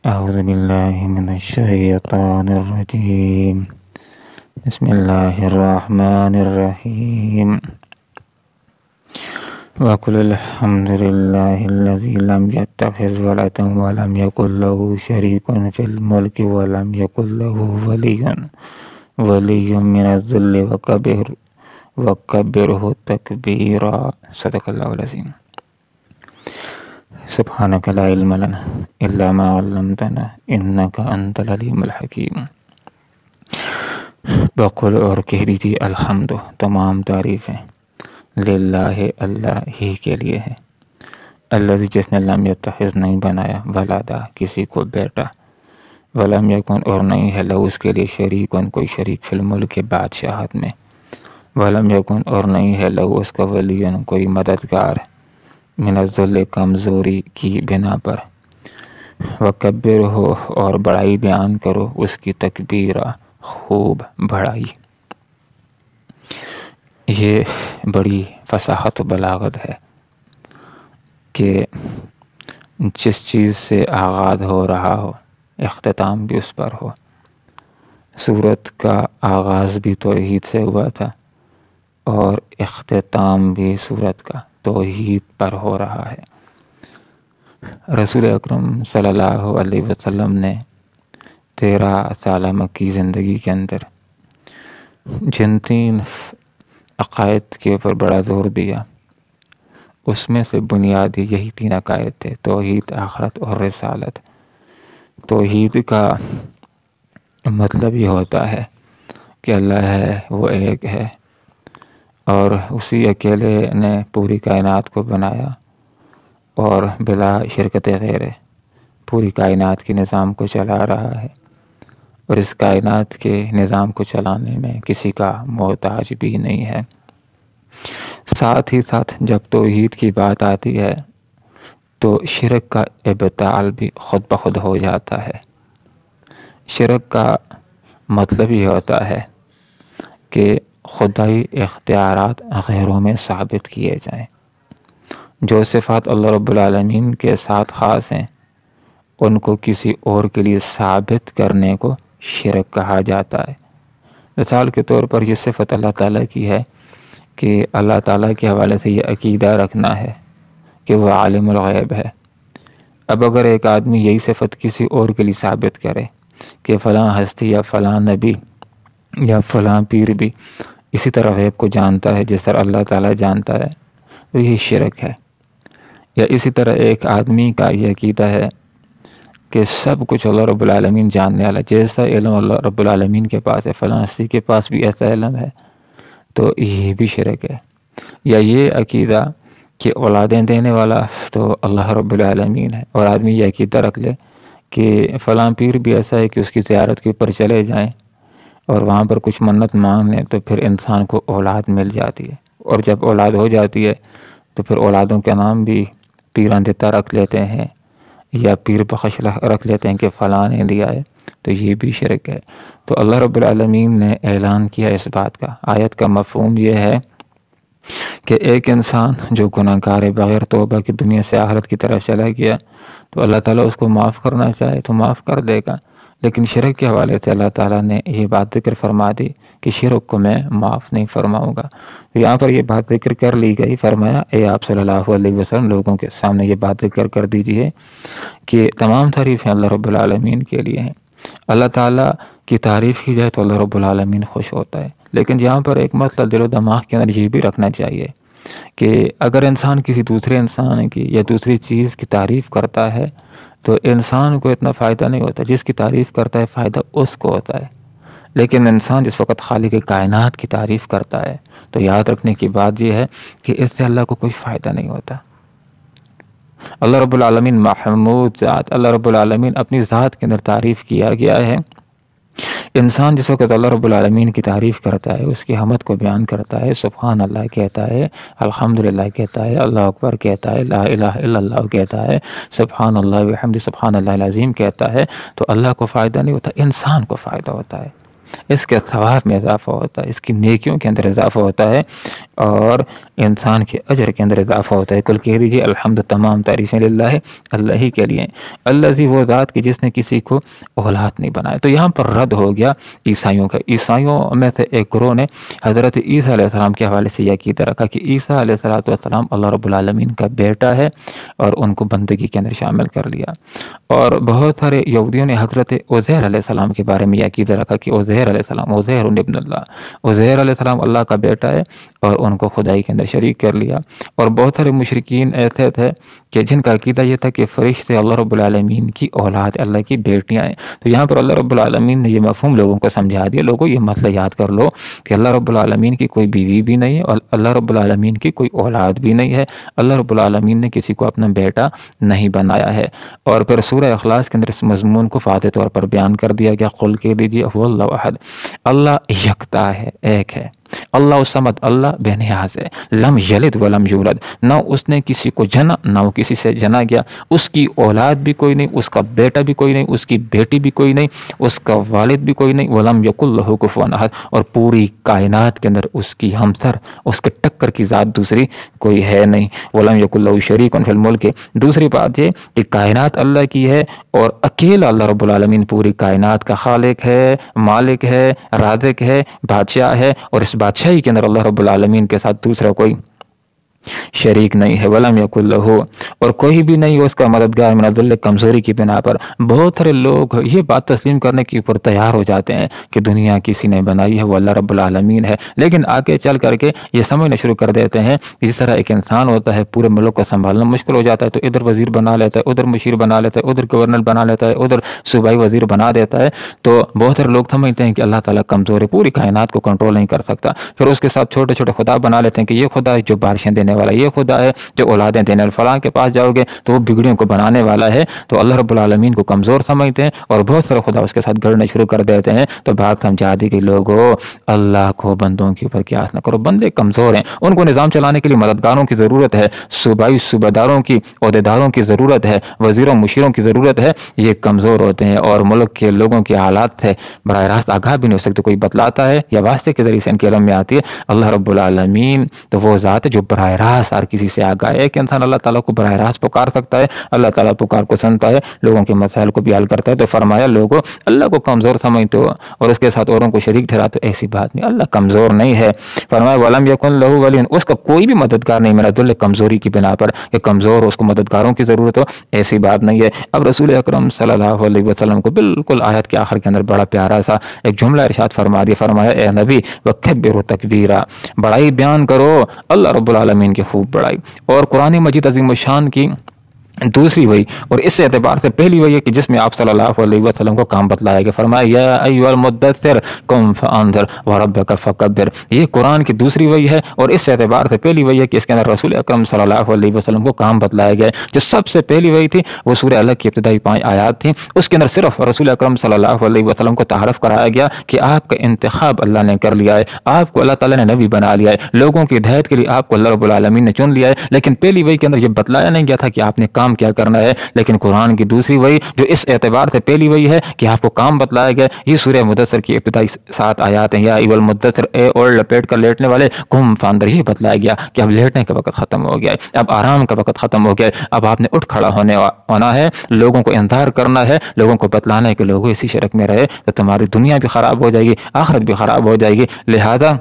أعوذ بالله من الشيطان الرجيم. بسم الله الرحمن الرحيم. وقل الحمد لله الذي لم يتخذ ولدا ولم يكن له شريك في الملك ولم يكن له ولي من الذل وكبره تكبيرا. صدق الله العظيم. سبحانك لا علم لنا إلا ما علمتنا إنك أنت العليم الحكيم. بقول اور کہہ دیجیے الحمد، تمام تعریفیں للہ اللہ ہی کے لیے ہے، الذی جس نے لم یتخذ نہیں بنایا ولدا کسی کو بیٹا، ولم یکن اور نہیں ہے لہو اس کے لیے شریکن کوئی شریک فی الملک بادشاہت میں، ولم یکن اور نہیں ہے لہو اس کا ولیٌ کوئی مددگار من الذل کمزوری کی بنا پر، وکبرہ اور بڑائی بیان کرو اس کی تکبیرہ خوب بڑائی۔ یہ بڑی فصاحت و بلاغت ہے کہ جس چیز سے آغاز ہو رہا ہو اختتام بھی اس پر ہو۔ سورت کا آغاز بھی توحید سے ہوا تھا اور اختتام بھی سورت کا توحید پر ہو رہا ہے۔ رسول اکرم صلی اللہ علیہ وسلم نے 13 سالہ مکی زندگی کے اندر جن 3 عقائد کے اوپر بڑا زور دیا، اس میں سے بنیادی یہی 3 عقائد تھے: توحید، آخرت اور رسالت۔ توحید کا مطلب یہ ہوتا ہے کہ اللہ ہے، وہ ایک ہے اور اسی اکیلے نے پوری کائنات کو بنایا اور بلا شرکت غیر پوری کائنات کے نظام کو چلا رہا ہے، اور اس کائنات کے نظام کو چلانے میں کسی کا محتاج بھی نہیں ہے۔ ساتھ ہی ساتھ جب توحید کی بات آتی ہے تو شرک کا ابطال بھی خود بخود ہو جاتا ہے۔ شرک کا مطلب یہ ہوتا ہے کہ خدائی اختیارات غیروں میں ثابت کیے جائیں۔ جو صفات اللہ رب العالمین کے ساتھ خاص ہیں ان کو کسی اور کے لیے ثابت کرنے کو شرک کہا جاتا ہے۔ مثال کے طور پر یہ صفت اللہ تعالیٰ کی ہے کہ اللہ تعالیٰ کے حوالے سے یہ عقیدہ رکھنا ہے کہ وہ عالم الغیب ہے۔ اب اگر ایک آدمی یہی صفت کسی اور کے لیے ثابت کرے کہ فلاں ہستی یا فلاں نبی یا فلاں پیر بھی اسی طرح غیب کو جانتا ہے جس طرح اللہ تعالیٰ جانتا ہے، تو یہ شرک ہے۔ یا اسی طرح ایک آدمی کا یہ عقیدہ ہے کہ سب کچھ اللہ رب العالمین جاننے والا، جیسا علم اللہ رب العالمین کے پاس ہے فلاں ہستی کے پاس بھی ایسا علم ہے، تو یہ بھی شرک ہے۔ یا یہ عقیدہ کہ اولادیں دینے والا تو اللہ رب العالمین ہے، اور آدمی یہ عقیدہ رکھ لے کہ فلاں پیر بھی ایسا ہے کہ اس کی زیارت کے اوپر چلے جائیں اور وہاں پر کچھ منت مانگ لیں تو پھر انسان کو اولاد مل جاتی ہے، اور جب اولاد ہو جاتی ہے تو پھر اولادوں کے نام بھی پیراندتا رکھ لیتے ہیں یا پیر بخش رکھ لیتے ہیں کہ فلاں نے دیا ہے، تو یہ بھی شرک ہے۔ تو اللہ رب العالمین نے اعلان کیا اس بات کا۔ آیت کا مفہوم یہ ہے کہ ایک انسان جو گناہ گار بغیر توبہ کی دنیا سے آخرت کی طرف چلا گیا تو اللہ تعالیٰ اس کو معاف کرنا چاہے تو معاف کر دے گا، لیکن شرک کے حوالے سے اللہ تعالیٰ نے یہ بات ذکر فرما دی کہ شرک کو میں معاف نہیں فرماؤں گا۔ یہاں پر یہ بات ذکر کر لی گئی، فرمایا اے آپ صلی اللہ علیہ وسلم لوگوں کے سامنے یہ بات ذکر کر دیجئے کہ تمام تعریفیں اللہ رب العالمین کے لیے ہیں۔ اللہ تعالیٰ کی تعریف کی جائے تو اللہ رب العالمین خوش ہوتا ہے، لیکن یہاں پر ایک مسئلہ دل و دماغ کے اندر یہ بھی رکھنا چاہیے کہ اگر انسان کسی دوسرے انسان کی یا دوسری چیز کی تعریف کرتا ہے تو انسان کو اتنا فائدہ نہیں ہوتا، جس کی تعریف کرتا ہے فائدہ اس کو ہوتا ہے۔ لیکن انسان جس وقت خالق کائنات کی تعریف کرتا ہے تو یاد رکھنے کی بات یہ ہے کہ اس سے اللہ کو کوئی فائدہ نہیں ہوتا۔ اللہ رب العالمین محمود ذات، اللہ رب العالمین اپنی ذات کے اندر تعریف کیا گیا ہے۔ انسان جس وقت اللہ رب العالمین کی تعریف کرتا ہے، اس کی حمد کو بیان کرتا ہے، سبحان اللہ کہتا ہے، الحمدللہ کہتا ہے، اللہ اکبر کہتا ہے، لا الہ الا اللہ کہتا ہے، سبحان اللہ وحمدہ سبحان اللہ العظیم کہتا ہے، تو اللہ کو فائدہ نہیں ہوتا، انسان کو فائدہ ہوتا ہے۔ اس کے ثواب میں اضافہ ہوتا ہے، اس کی نیکیوں کے اندر اضافہ ہوتا ہے اور انسان کے اجر کے اندر اضافہ ہوتا ہے۔ کل کہہ دیجیے الحمد، تمام تعریفیں للہ ہے، اللہ ہی کے لیے۔ اللہ وہ ذات کی جس نے کسی کو اولاد نہیں بنایا۔ تو یہاں پر رد ہو گیا عیسائیوں کا۔ عیسائیوں میں سے ایک گروہ نے حضرت عیسیٰ علیہ السلام کے حوالے سے یہ عقیدہ رکھا کہ عیسیٰ علیہ السلام اللہ رب العالمین کا بیٹا ہے اور ان کو بندگی کے اندر شامل کر لیا۔ اور بہت سارے یہودیوں نے حضرت عزیر علیہ السلام کے بارے میں یہ عقیدہ رکھا کہ عزیر علیہ السلام، عزیر ابن اللہ، عزیر علیہ السلام اللہ کا بیٹا ہے اور ان کو خدائی کے اندر شریک کر لیا۔ اور بہت سارے مشرکین ایسے تھے کہ جن کا عقیدہ یہ تھا کہ فرشتے اللہ رب العالمین کی اولاد، اللہ کی بیٹیاں ہیں۔ تو یہاں پر اللہ رب العالمین نے یہ مفہوم لوگوں کو سمجھا دیا۔ لوگوں یہ مسئلہ یاد کر لو کہ اللہ رب العالمین کی کوئی بیوی بھی نہیں ہے اور اللہ رب العالمین کی کوئی اولاد بھی نہیں ہے۔ اللہ رب العالمین نے کسی کو اپنا بیٹا نہیں بنایا ہے۔ اور پھر سورہ اخلاص کے اندر اس مضمون کو واضح طور پر بیان کر دیا گیا، قل کہہ دیجیے هو اللہ احد، اللہ یکتا ہے، ایک ہے۔ اللہ الصمد، اللہ بے نیاز ہے۔ لم یلد ولم یولد، نہ اس نے کسی کو جنا نہ وہ کسی سے جنا گیا، اس کی اولاد بھی کوئی نہیں، اس کا بیٹا بھی کوئی نہیں، اس کی بیٹی بھی کوئی نہیں، اس کا والد بھی کوئی نہیں۔ ولم یکن لہ کفوا احد، اور پوری کائنات کے اندر اس کی ہمسر، اس کے ٹکر کی ذات دوسری کوئی ہے نہیں۔ ولم یکن لہ شریک فی الملک، دوسری بات یہ کہ کائنات اللہ کی ہے اور اکیلا اللہ رب العالمین پوری کائنات کا خالق ہے، مالک ہے، رازق ہے، بادشاہ ہے، اور اس بادشاہی کے اندر اللہ رب العالمین کے ساتھ دوسرا کوئی شریک نہیں ہے۔ ولم یکن لہ، اور کوئی بھی نہیں اس کا مددگار من الذل، کمزوری کی بنا پر۔ بہت سارے لوگ یہ بات تسلیم کرنے کے اوپر تیار ہو جاتے ہیں کہ دنیا کسی نے بنائی ہے، وہ اللہ رب العالمین ہے، لیکن آگے چل کر کے یہ سمجھنا شروع کر دیتے ہیں جس طرح ایک انسان ہوتا ہے پورے ملک کو سنبھالنا مشکل ہو جاتا ہے تو ادھر وزیر بنا لیتا ہے، ادھر مشیر بنا لیتا ہے، ادھر گورنر بنا لیتا ہے، ادھر صوبائی وزیر بنا دیتا ہے۔ تو بہت سارے لوگ سمجھتے ہیں کہ اللہ تعالیٰ کمزور ہے، پوری کائنات کو کنٹرول نہیں کر سکتا، پھر اس کے ساتھ چھوٹے چھوٹے خدا بنا لیتے ہیں کہ یہ خدا ہے جو بارشیں دینے والا، یہ خدا ہے جو اولادیں دینے، فلاں کے پاس جاؤ گے تو وہ بگڑیوں کو بنانے والا ہے۔ تو اللہ رب العالمین کو کمزور سمجھتے ہیں اور بہت سارے خدا اس کے ساتھ گڑنے شروع کر دیتے ہیں۔ تو بات سمجھا دی کہ لوگوں، اللہ کو بندوں کے اوپر قیاس نہ کرو، بندے کمزور ہیں، ان کو نظام چلانے کے لیے مددگاروں کی ضرورت ہے، صوبائی صوبیداروں کی، عہدیداروں کی ضرورت ہے، وزیروں مشیروں کی ضرورت ہے۔ یہ کمزور ہوتے ہیں اور ملک کے لوگوں کے حالات سے براہ راست آگاہ بھی نہیں ہو سکتے، کوئی بتلاتا ہے یا واسطے کے ذریعے سے ان کے علم میں آتی ہے۔ اللہ رب العالمین تو وہ ذات ہے جو براہ راست ہر کسی سے آگاہ ہے۔ ایک انسان اللہ تعالیٰ کو براہ راست پکار سکتا ہے، اللہ تعالیٰ پکار کو سنتا ہے، لوگوں کے مسائل کو بھی حل کرتا ہے۔ تو فرمایا لوگوں، اللہ کو کمزور سمجھتے ہو اور اس کے ساتھ اوروں کو شریک ٹھہراتے ہو، ایسی بات نہیں، اللہ کمزور نہیں ہے۔ فرمایا ولم یکن لہ ولی، اس کا کوئی بھی مددگار نہیں، میرا دل کمزوری کی بنا پر کہ کمزور، اس کو مددگاروں کی ضرورت ہو، ایسی بات نہیں ہے۔ اب رسول اکرم صلی اللہ علیہ وسلم کو بالکل آیت کے آخر کے اندر بڑا پیارا سا ایک جملہ ارشاد فرما دیا، فرمایا اے نبی وکبروا تکبیرا، بڑائی بیان کرو اللہ رب العالمین کی خوب بڑائی۔ اور قرآن مجید عظیم الشان کی دوسری وہی، اور اس اعتبار سے پہلی وہی ہے کہ جس میں آپ صلی اللہ علیہ وسلم کو کام بتلایا گیا، فرمایا یا ایھا المدثر قم فانذر وربک فکبر، یہ قرآن کی دوسری وہی ہے اور اس اعتبار سے پہلی وہی ہے کہ اس کے اندر رسول اکرم صلی اللہ علیہ وسلم کو کام بتلایا گیا ہے۔ جو سب سے پہلی وہی تھی وہ سورہ الگ کی ابتدائی 5 آیات تھیں، اس کے اندر صرف رسول اکرم صلی اللہ علیہ وسلم کو تعارف کرایا گیا کہ آپ کا انتخاب اللہ نے کر لیا ہے، آپ کو اللہ تعالیٰ نے نبی بنا لیا ہے، لوگوں کی ہدایت کے لیے آپ کو اللہ رب العالمین نے چن لیا ہے۔ لیکن پہلی وہی کے اندر یہ بتلایا نہیں گیا تھا کہ آپ نے کام کیا کرنا ہے، لیکن قرآن کی دوسری وحی جو اس اعتبار سے پہلی وحی ہے کہ آپ کو کام بتلایا گیا، یہ سورہ مدثر کی ابتدائی 7 آیات ہیں، یا ایھا المدثر، اے اور لپیٹ کر لیٹنے والے، قم فانذر، یہ بتلایا گیا کہ اب لیٹنے کا وقت ختم ہو گیا ہے، اب آرام کا وقت ختم ہو گیا ہے، اب آپ نے اٹھ کھڑا ہونا ہے، لوگوں کو انذار کرنا ہے، لوگوں کو بتلانا ہے کہ لوگوں اسی شرک میں رہے تو تمہاری دنیا بھی خراب ہو جائے گی، آخرت بھی خراب ہو جائے گی، لہذا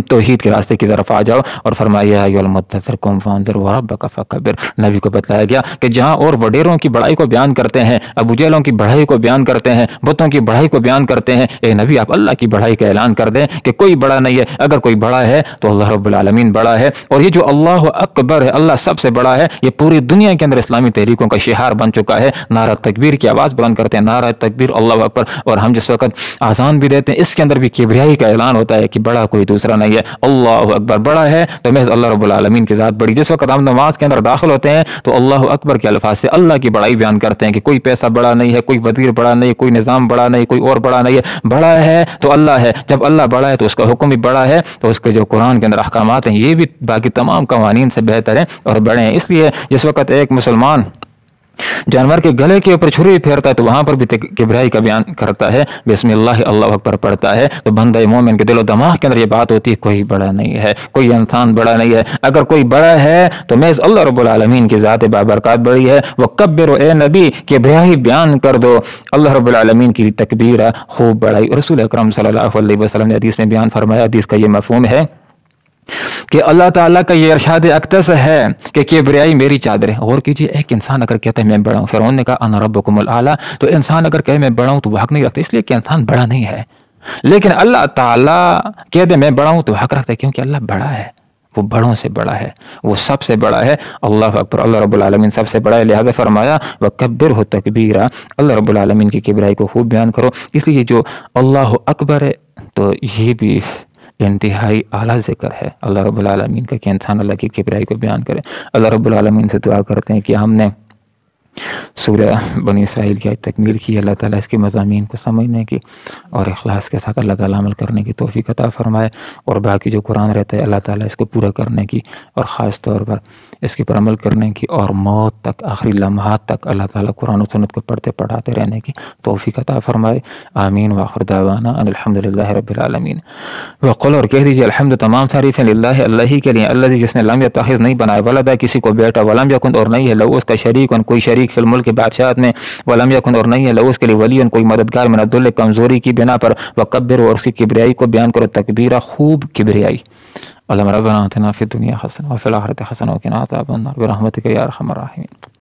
توحید کے راستے کی طرف آ جاؤ۔ اور فرمایا ایھا المدثر قم فانذر وربک فکبر، نبی کو بتلایا گیا کہ جہاں اور وڈیروں کی بڑائی کو بیان کرتے ہیں، ابو جہلوں کی بڑائی کو بیان کرتے ہیں، بتوں کی بڑائی کو بیان کرتے ہیں، اے نبی آپ اللہ کی بڑائی کا اعلان کر دیں کہ کوئی بڑا نہیں ہے، اگر کوئی بڑا ہے تو اللہ رب العالمین بڑا ہے۔ اور یہ جو اللہ اکبر ہے، اللہ سب سے بڑا ہے، یہ پوری دنیا کے اندر اسلامی تحریکوں کا شعار بن چکا ہے۔ نعرہ تکبیر کی آواز بلند کرتے ہیں، نعرہ تکبیر اللہ اکبر، اور ہم جس وقت آذان بھی دیتے ہیں اس کے اندر بھی کبریائی کا اعلان ہوتا ہے کہ بڑا کوئی دوسرا نہیں ہے، اللہ اکبر، بڑا ہے تو محض اللہ رب العالمین کی ذات بڑی۔ جس وقت ہم نماز کے اندر داخل ہوتے ہیں تو اللہ اکبر کے الفاظ سے اللہ کی بڑائی بیان کرتے ہیں کہ کوئی پیسہ بڑا نہیں ہے، کوئی وزیر بڑا نہیں ہے، کوئی نظام بڑا نہیں، کوئی اور بڑا نہیں ہے، بڑا ہے تو اللہ ہے۔ جب اللہ بڑا ہے تو اس کا حکم بھی بڑا ہے، تو اس کے جو قرآن کے اندر احکامات ہیں یہ بھی باقی تمام قوانین سے بہتر ہیں اور بڑے ہیں۔ اس لیے جس وقت ایک مسلمان جانور کے گلے کے اوپر چھری پھیرتا ہے تو وہاں پر بھی کبریائی کا بیان کرتا ہے، بسم اللہ اللہ اکبر پڑھتا ہے تو بندہ مومن کے دل و دماغ کے اندر یہ بات ہوتی ہے کوئی بڑا نہیں ہے، کوئی انسان بڑا نہیں ہے، اگر کوئی بڑا ہے تو میں اللہ رب العالمین کی ذات بابرکات بڑی ہے۔ وکبر، اے نبی کبریائی بیان کر دو، اللہ رب العالمین کی تکبیر خوب بڑائی۔ رسول اکرم صلی اللہ علیہ وسلم نے حدیث میں بیان فرمایا، حدیث کا یہ مفہوم ہے کہ اللہ تعالیٰ کا یہ ارشاد اقدس ہے کہ کبریائی میری چادر ہے۔ غور کیجیے، ایک انسان اگر کہتا ہے میں بڑا ہوں، فرعون نے کہا انا ربکم الاعلی، تو انسان اگر کہے میں بڑا ہوں تو وہ حق نہیں رکھتا، اس لیے کہ انسان بڑا نہیں ہے۔ لیکن اللہ تعالیٰ کہہ دے میں بڑا ہوں تو حق رکھتا ہے، کیونکہ اللہ بڑا ہے، وہ بڑوں سے بڑا ہے، وہ سب سے بڑا ہے۔ اللہ اکبر، اللہ رب العالمین سب سے بڑا ہے، لہذا فرمایا وکبرہ تکبیرا، اللہ رب العالمین کی کبریائی کو خوب بیان کرو۔ اس لیے جو اللہ اکبر ہے تو یہ بھی انتہائی اعلیٰ ذکر ہے اللہ رب العالمین کا، کہ انسان اللہ کی کبریائی کو بیان کرے۔ اللہ رب العالمین سے دعا کرتے ہیں کہ ہم نے سورہ بنی اسرائیل کی تکمیل کی، اللہ تعالیٰ اس کے مضامین کو سمجھنے کی اور اخلاص کے ساتھ اللہ تعالیٰ عمل کرنے کی توفیق عطا فرمائے، اور باقی جو قرآن رہتا ہے اللہ تعالیٰ اس کو پورا کرنے کی اور خاص طور پر اس کے پر عمل کرنے کی، اور موت تک، آخری لمحات تک اللہ تعالیٰ قرآن و سنت کو پڑھتے پڑھاتے رہنے کی توفیق عطا فرمائے۔ آمین وآخر دعوانا ان الحمدللہ رب العالمین۔ وقل، اور کہہ دیجیے الحمد تمام تعریفیں للہ اللہ ہی کے لیے، اللہ جس نے لم یتخذ نہیں بنایا ولدا کسی کو بیٹا، ولم یکن اور نہیں ہے لہو اس کا شریک کوئی شریک فی الملک بادشاہت میں، ولم یکن اور نہیں ہے لہو اس کے لیے ولی کوئی مددگار من الذل کمزوری کی بنا پر، وکبر اور اس کی کبریائی کو بیان کرو تکبیرہ خوب کبریائی۔ اللہم ربنا آتنا فی الدنیا حسنہ وفی الآخرۃ حسنہ وقنا عذاب النار برحمتک یا ارحم الراحمین۔